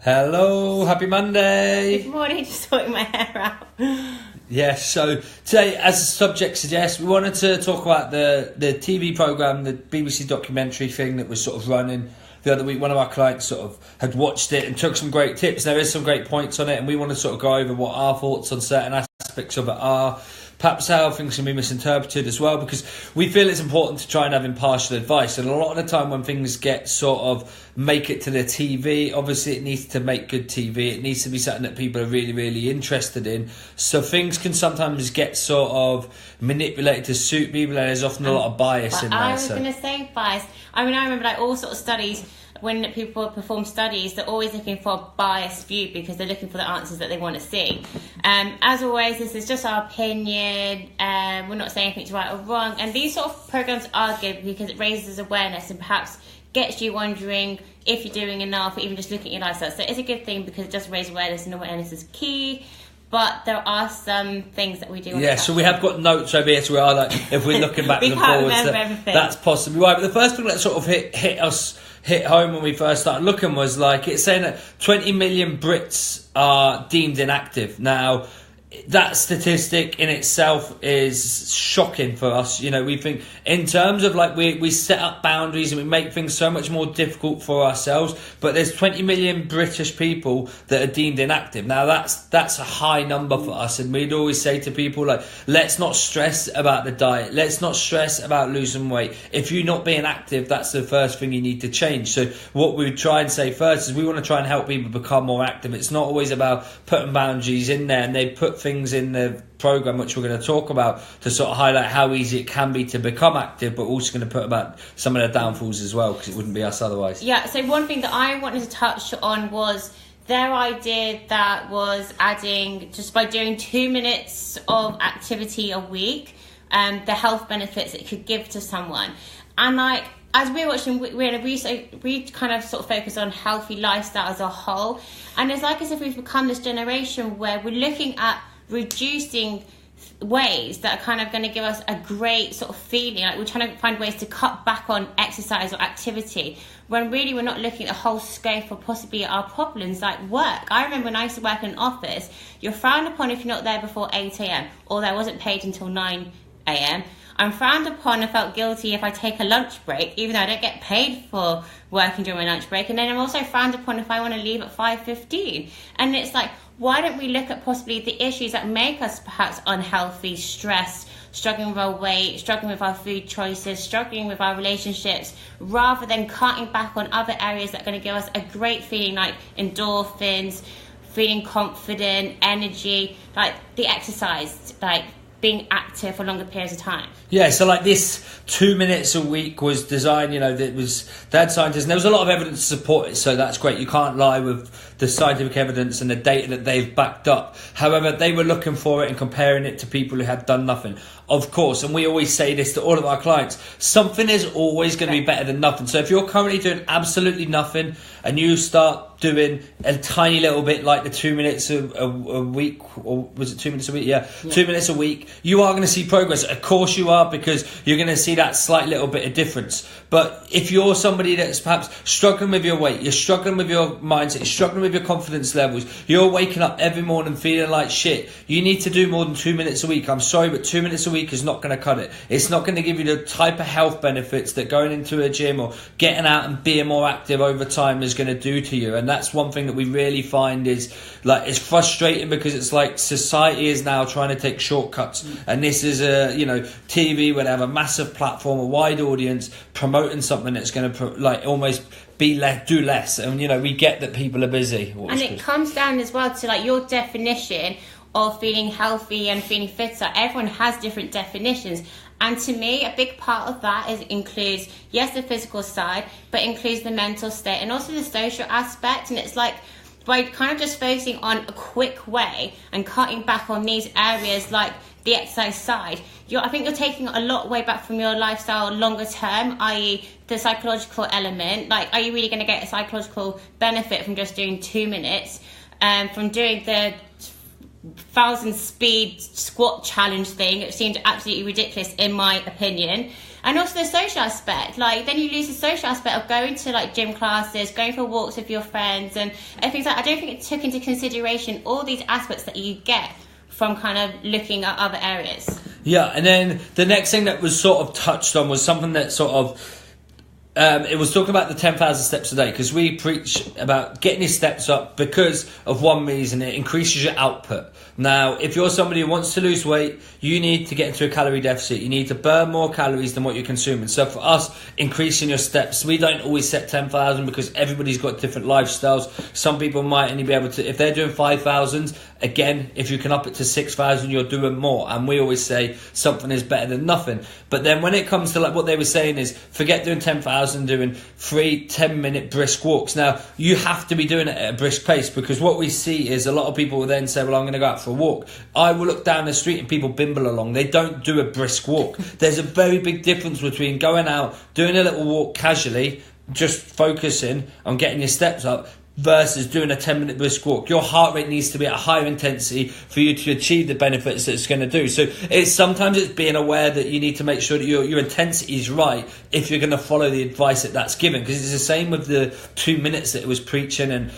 Hello, happy Monday. Good morning, just sorting my hair out. Yes, so today, as the subject suggests, we wanted to talk about the TV programme, the BBC documentary thing that was sort of running the other week. One of our clients sort of had watched it and took some great tips. There is some great points on it, and we want to sort of go over what our thoughts on certain aspects of it are. Perhaps how things can be misinterpreted as well, because we feel it's important to try and have impartial advice. And a lot of the time when things get sort of make it to the TV, obviously it needs to make good TV. It needs to be something that people are really, really interested in. So things can sometimes get sort of manipulated to suit people, and there's often a lot of bias in there. I was going to say bias. I mean, I remember like all sorts of studies. When people perform studies, they're always looking for a biased view because they're looking for the answers that they want to see. As always, this is just our opinion. We're not saying anything's right or wrong. And these sort of programs are good because it raises awareness and perhaps gets you wondering if you're doing enough, or even just looking at your lifestyle. So it's a good thing because it does raise awareness, and awareness is key. But there are some things that we do want to touch so we have got notes over here, so we are like, if we're looking back and forwards, that's possibly right. But the first thing that sort of hit home when we first started looking was like, it's saying that 20 million Brits are deemed inactive. Now, that statistic in itself is shocking for us. You know, we think in terms of like we set up boundaries and we make things so much more difficult for ourselves, but there's 20 million British people that are deemed inactive. Now that's a high number for us, and we'd always say to people like, let's not stress about the diet, let's not stress about losing weight. If you're not being active, that's the first thing you need to change. So what we would try and say first is we want to try and help people become more active. It's not always about putting boundaries in there, and they put things in the program which we're going to talk about to sort of highlight how easy it can be to become active, but also going to put about some of the downfalls as well, because it wouldn't be us otherwise. Yeah, so one thing that I wanted to touch on was their idea that was adding, just by doing 2 minutes of activity a week, the health benefits it could give to someone. And like, as we're watching, we kind of sort of focus on healthy lifestyle as a whole. And it's like as if we've become this generation where we're looking at reducing ways that are kind of going to give us a great sort of feeling. Like we're trying to find ways to cut back on exercise or activity, when really we're not looking at the whole scope of possibly our problems like work. I remember when I used to work in an office, you're frowned upon if you're not there before 8 a.m. or I wasn't paid until 9 a.m. I'm frowned upon and felt guilty if I take a lunch break, even though I don't get paid for working during my lunch break. And then I'm also frowned upon if I want to leave at 5:15. And it's like, why don't we look at possibly the issues that make us perhaps unhealthy, stressed, struggling with our weight, struggling with our food choices, struggling with our relationships, rather than cutting back on other areas that are going to give us a great feeling like endorphins, feeling confident, energy, like the exercise, like being active for longer periods of time. Yeah, so like this 2 minutes a week was designed, you know, they had scientists, and there was a lot of evidence to support it, so that's great. You can't lie with the scientific evidence and the data that they've backed up. However, they were looking for it and comparing it to people who had done nothing. Of course, and we always say this to all of our clients, something is always going to be better than nothing. So if you're currently doing absolutely nothing and you start doing a tiny little bit, like the 2 minutes a week, or was it 2 minutes a week? Yeah. 2 minutes a week, you are going to see progress. Of course you are, because you're going to see that slight little bit of difference. But if you're somebody that's perhaps struggling with your weight, you're struggling with your mindset, you're struggling with your confidence levels, you're waking up every morning feeling like shit, you need to do more than 2 minutes a week. I'm sorry, but 2 minutes a week is not going to cut it. It's not going to give you the type of health benefits that going into a gym or getting out and being more active over time is going to do to you. And that's one thing that we really find is like, it's frustrating, because it's like society is now trying to take shortcuts, and this is a, you know, TV where they have a massive platform, a wide audience promoting something that's going to like almost do less. And you know, we get that people are busy, and it comes down as well to like your definition of feeling healthy and feeling fitter. Everyone has different definitions, and to me a big part of that includes, yes, the physical side, but includes the mental state and also the social aspect. And it's like, by kind of just focusing on a quick way and cutting back on these areas like the exercise side, I think you're taking a lot way back from your lifestyle longer term, i.e. the psychological element. Like, are you really going to get a psychological benefit from just doing 2 minutes, from doing the 1,000 speed squat challenge thing? It seemed absolutely ridiculous in my opinion. And also the social aspect, like then you lose the social aspect of going to like gym classes, going for walks with your friends and things like. I don't think it took into consideration all these aspects that you get from kind of looking at other areas. Yeah, and then the next thing that was sort of touched on was something that sort of it was talking about the 10,000 steps a day, because we preach about getting your steps up because of one reason: it increases your output. Now, if you're somebody who wants to lose weight, you need to get into a calorie deficit. You need to burn more calories than what you're consuming. So for us, increasing your steps, we don't always set 10,000 because everybody's got different lifestyles. Some people might only be able to, if they're doing 5,000, again, if you can up it to 6,000, you're doing more. And we always say something is better than nothing. But then when it comes to like what they were saying is, forget doing 10,000, doing 3 10-minute brisk walks. Now, you have to be doing it at a brisk pace, because what we see is a lot of people will then say, well, I'm going to go out for a walk. I will look down the street and people bimble along. They don't do a brisk walk. There's a very big difference between going out, doing a little walk casually, just focusing on getting your steps up, versus doing a 10-minute brisk walk. Your heart rate needs to be at a higher intensity for you to achieve the benefits that it's going to do. So sometimes it's being aware that you need to make sure that your intensity is right if you're going to follow the advice that's given. Because it's the same with the 2 minutes that it was preaching, and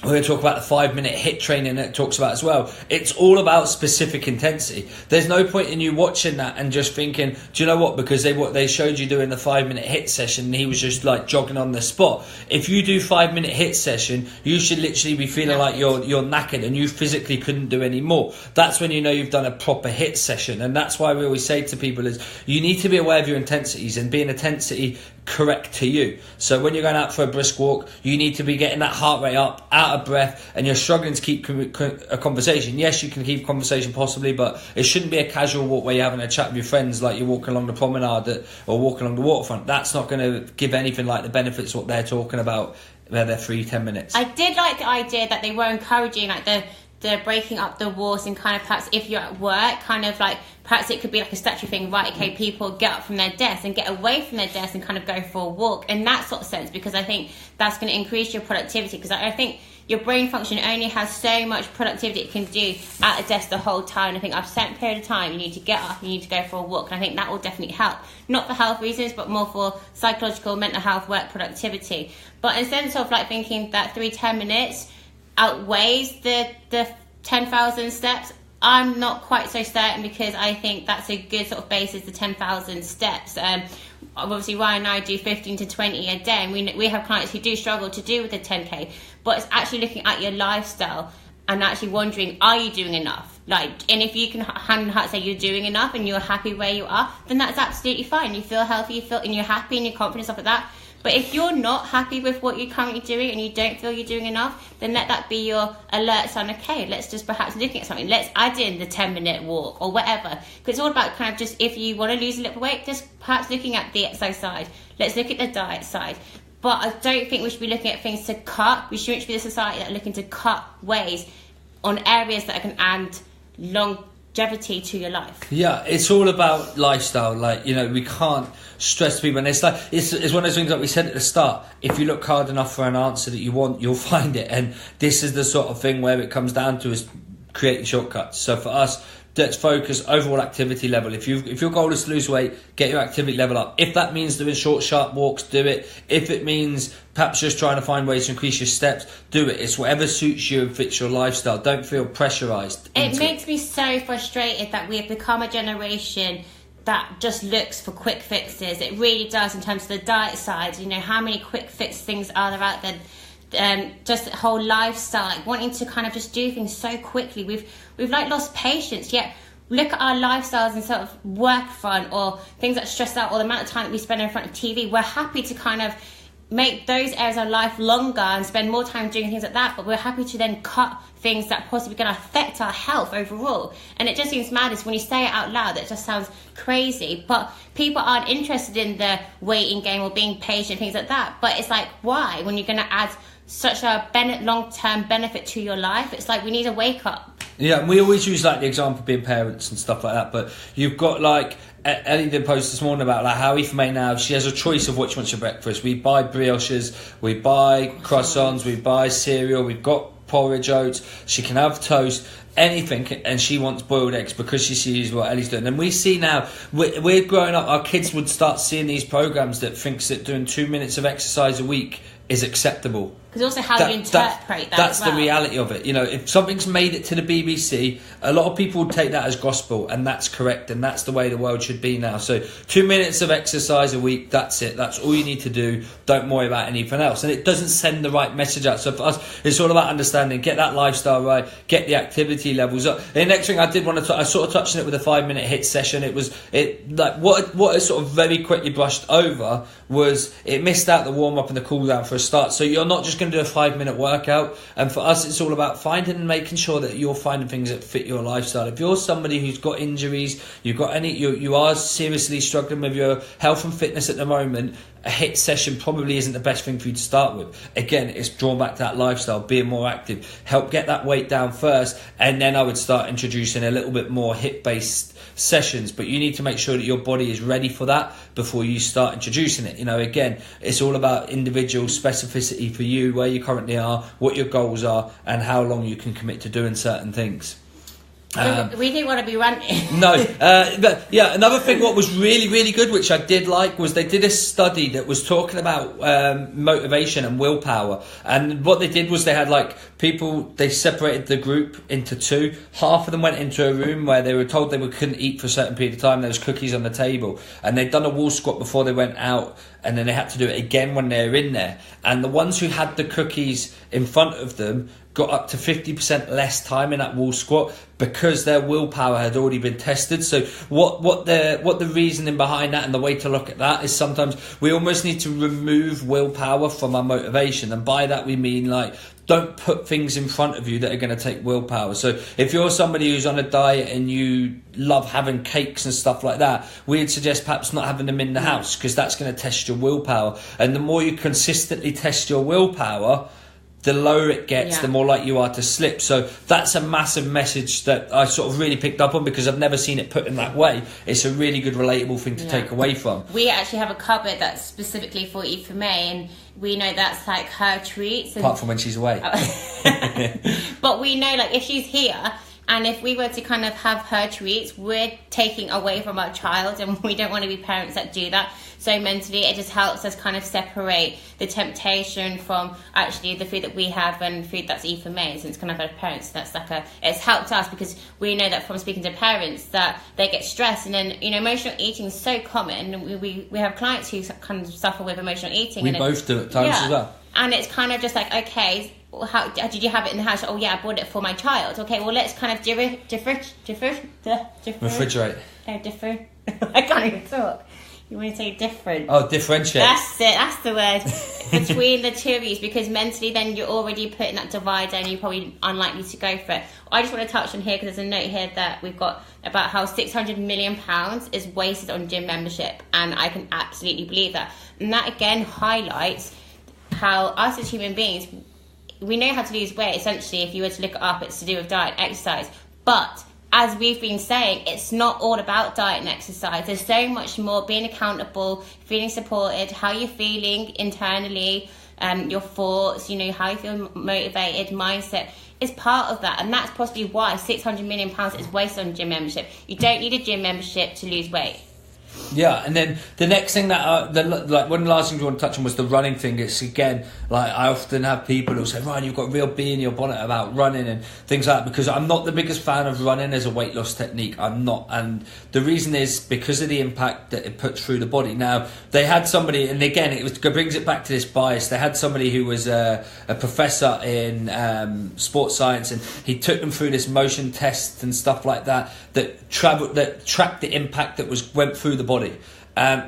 we're going to talk about the 5-minute HIIT training that it talks about as well. It's all about specific intensity. There's no point in you watching that and just thinking, do you know what? Because they showed you doing the 5-minute HIIT session and he was just like jogging on the spot. If you do 5-minute HIIT session, you should literally be feeling like you're knackered and you physically couldn't do any more. That's when you know you've done a proper HIIT session. And that's why we always say to people is, you need to be aware of your intensities and be an intensity correct to you. So when you're going out for a brisk walk, you need to be getting that heart rate up, out of breath, and you're struggling to keep a conversation. Yes, you can keep conversation possibly, but it shouldn't be a casual walk where you're having a chat with your friends like you're walking along the promenade or walking along the waterfront. That's not going to give anything like the benefits what they're talking about where they're 3-10 minutes. I did like the idea that they were encouraging like the breaking up the walls, and kind of perhaps if you're at work, kind of like perhaps it could be like a statutory thing, right? Okay, people get up from their desk and get away from their desk and kind of go for a walk in that sort of sense, because I think that's going to increase your productivity, because I think your brain function only has so much productivity it can do at a desk the whole time. I think after a certain period of time you need to get up, you need to go for a walk, and I think that will definitely help, not for health reasons but more for psychological, mental health, work productivity. But instead of like thinking that 10 minutes outweighs the 10,000 steps, I'm not quite so certain, because I think that's a good sort of basis, the 10,000 steps. Obviously Ryan and I do 15 to 20 a day, and we have clients who do struggle to do with the 10k, but it's actually looking at your lifestyle and actually wondering, are you doing enough? And if you can hand on heart say you're doing enough and you're happy where you are, then that's absolutely fine. You feel healthy, and you're happy and you're confident, stuff like that. But if you're not happy with what you're currently doing and you don't feel you're doing enough, then let that be your alert sign. Okay, let's just perhaps looking at something. Let's add in the 10-minute walk or whatever. Because it's all about kind of just, if you want to lose a little weight, just perhaps looking at the exercise side. Let's look at the diet side. But I don't think we should be looking at things to cut. We shouldn't be the society that are looking to cut ways on areas that can add longevity to your life. Yeah, it's all about lifestyle. We can't stress people, and it's one of those things that we said at the start. If you look hard enough for an answer that you want, you'll find it. And this is the sort of thing where it comes down to is creating shortcuts. So for us, let's focus overall activity level. If your goal is to lose weight, get your activity level up. If that means doing short, sharp walks, do it. If it means perhaps just trying to find ways to increase your steps, do it. It's whatever suits you and fits your lifestyle. Don't feel pressurised. It makes me so frustrated that we have become a generation that just looks for quick fixes. It really does, in terms of the diet side. How many quick fix things are there out there? Just the whole lifestyle, wanting to kind of just do things so quickly. We've lost patience. Yet look at our lifestyles and sort of work front, or things that stress out, or the amount of time that we spend in front of TV. We're happy to kind of make those areas of life longer and spend more time doing things like that, but we're happy to then cut things that possibly going to affect our health overall. And it just seems madness when you say it out loud. It just sounds crazy, but people aren't interested in the waiting game or being patient, things like that. But it's like, why, when you're going to add such a long-term benefit to your life? It's like we need to wake up. Yeah, and we always use the example of being parents and stuff like that, but you've got Ellie did post this morning about how Aoife May now, she has a choice of what she wants for breakfast. We buy brioches, we buy croissants, we buy cereal, we've got porridge oats, she can have toast, anything, and she wants boiled eggs because she sees what Ellie's doing. And we see now, we're growing up, our kids would start seeing these programs that thinks that doing 2 minutes of exercise a week is acceptable. Because also how you interpret that. That's as well. the reality of it. You know, if something's made it to the BBC, a lot of people would take that as gospel, and that's correct, and that's the way the world should be now. So 2 minutes of exercise a week, that's it. That's all you need to do. Don't worry about anything else. And it doesn't send the right message out. So for us, it's all about understanding, get that lifestyle right, get the activity levels up. The next thing I did want to, I sort of touched on it with a 5-minute HIIT session. What I sort of very quickly brushed over was it missed out the warm up and the cool down for a start. So you're not just going to do a 5-minute workout, and for us it's all about finding and making sure that you're finding things that fit your lifestyle. If you're somebody who's got injuries, you are seriously struggling with your health and fitness at the moment, a HIIT session probably isn't the best thing for you to start with. Again, it's drawn back to that lifestyle, being more active, help get that weight down first, and then I would start introducing a little bit more HIIT based sessions. But you need to make sure that your body is ready for that before you start introducing it. You know, again, it's all about individual specificity for you, where you currently are, what your goals are, and how long you can commit to doing certain things. We didn't want to be ranting. No, but yeah, another thing what was really, really good, which I did like, was they did a study that was talking about motivation and willpower. And what they did was they had they separated the group into two. Half of them went into a room where they were told they couldn't eat for a certain period of time. There was cookies on the table, and they'd done a wall squat before they went out, and then they had to do it again when they were in there. And the ones who had the cookies in front of them got up to 50% less time in that wall squat because their willpower had already been tested. So what the reasoning behind that, and the way to look at that, is sometimes we almost need to remove willpower from our motivation. And by that we mean don't put things in front of you that are going to take willpower. So if you're somebody who's on a diet and you love having cakes and stuff like that, we'd suggest perhaps not having them in the house, because that's going to test your willpower. And the more you consistently test your willpower, the lower it gets, the more likely you are to slip. So that's a massive message that I sort of really picked up on, because I've never seen it put in that way. It's a really good, relatable thing to take away from. We actually have a cupboard that's specifically for Aoife May, and we know that's her treats. Apart from when she's away. But we know, if she's here, and if we were to kind of have her treats, we're taking away from our child, and we don't want to be parents that do that. So mentally, it just helps us kind of separate the temptation from actually the food that we have and food that's Aoife May. Since kind of our parents, that's it's helped us, because we know that from speaking to parents that they get stressed, and then emotional eating is so common. We have clients who kind of suffer with emotional eating. We both do at times as well. And it's kind of just okay, how did you have it in the house? Oh yeah, I bought it for my child. Okay, well let's kind of refrigerate. I can't even talk. You want to say different? Oh, differentiate. That's it. That's the word. Between the two of you, because mentally then you're already putting that divider, and you're probably unlikely to go for it. I just want to touch on here, because there's a note here that we've got about how £600 million is wasted on gym membership, and I can absolutely believe that. And that again highlights how us as human beings, we know how to lose weight. Essentially, if you were to look it up, it's to do with diet and exercise. But as we've been saying, it's not all about diet and exercise. There's so much more: being accountable, feeling supported, how you're feeling internally, your thoughts, how you feel motivated, mindset is part of that. And that's possibly why £600 million is wasted on gym membership. You don't need a gym membership to lose weight. Yeah, and then the next thing that one of the last things we want to touch on was the running thing. It's again, I often have people who say, Ryan, you've got a real bee in your bonnet about running and things like that, because I'm not the biggest fan of running as a weight loss technique. I'm not, and the reason is because of the impact that it puts through the body. Now, they had somebody, and again, it brings it back to this bias. They had somebody who was a professor in sports science, and he took them through this motion test and stuff like that tracked the impact that went through the body.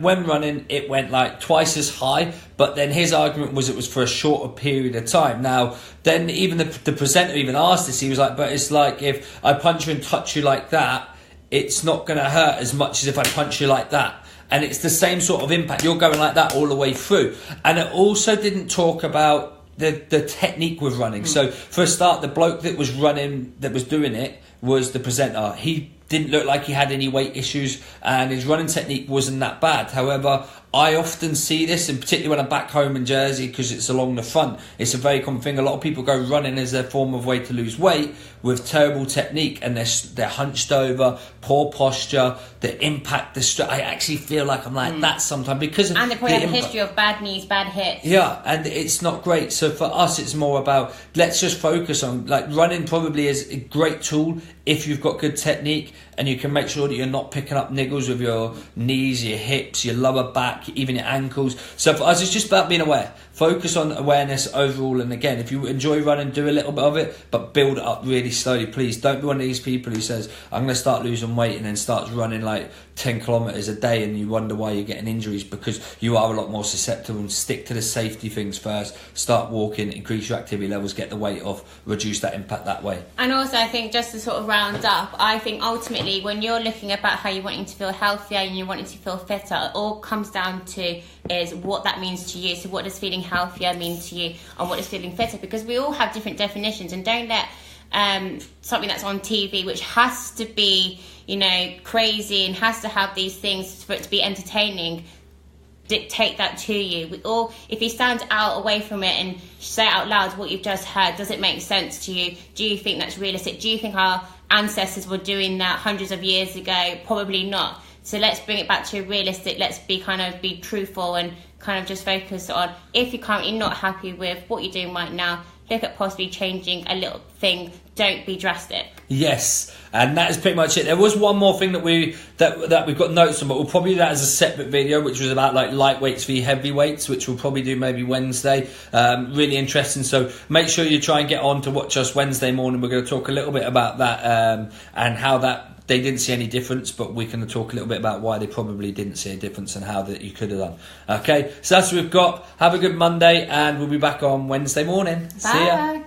When running, it went twice as high, but then his argument was it was for a shorter period of time. Now, then even the presenter even asked this. He was like, but it's like if I punch you and touch you like that, it's not going to hurt as much as if I punch you like that. And it's the same sort of impact. You're going like that all the way through. And it also didn't talk about the technique with running. So for a start, the bloke that was running, that was doing it, was the presenter. He didn't look like he had any weight issues, and his running technique wasn't that bad. However, I often see this, and particularly when I'm back home in Jersey, because it's along the front, it's a very common thing. A lot of people go running as their form of way to lose weight with terrible technique, and they're hunched over, poor posture, the impact, I actually feel like I'm like that sometimes because and they probably have a history of bad knees, bad hips. Yeah, and it's not great. So for us, it's more about, let's just focus on, like, running probably is a great tool if you've got good technique and you can make sure that you're not picking up niggles with your knees, your hips, your lower back, even your ankles. So for us, it's just about being aware. Focus on awareness overall. And again, if you enjoy running, do a little bit of it, but build it up really slowly. Please don't be one of these people who says, I'm going to start losing weight, and then starts running like 10 kilometres a day, and you wonder why you're getting injuries, because you are a lot more susceptible. And stick to the safety things first. Start walking, increase your activity levels, get the weight off, reduce that impact that way. And also, I think, just to sort of round up, I think ultimately when you're looking about how you're wanting to feel healthier and you're wanting to feel fitter, it all comes down to is what that means to you. So what does feeling healthier mean to you, and what does feeling fitter? Because we all have different definitions, and don't let something that's on TV, which has to be, crazy and has to have these things for it to be entertaining, dictate that to you. We all, if you stand out away from it and say out loud what you've just heard, does it make sense to you? Do you think that's realistic? Do you think our ancestors were doing that hundreds of years ago? Probably not. So let's bring it back to realistic. Let's be truthful and kind of just focus on, if you're currently not happy with what you're doing right now, look at possibly changing a little thing. Don't be drastic. Yes, and that is pretty much it. There was one more thing that we've got notes on, but we'll probably do that as a separate video, which was about like lightweights v heavyweights, which we'll probably do maybe Wednesday. Really interesting. So make sure you try and get on to watch us Wednesday morning. We're going to talk a little bit about that and how that they didn't see any difference, but we're going to talk a little bit about why they probably didn't see a difference and how that you could have done. Okay, so that's what we've got. Have a good Monday, and we'll be back on Wednesday morning. Bye. See ya.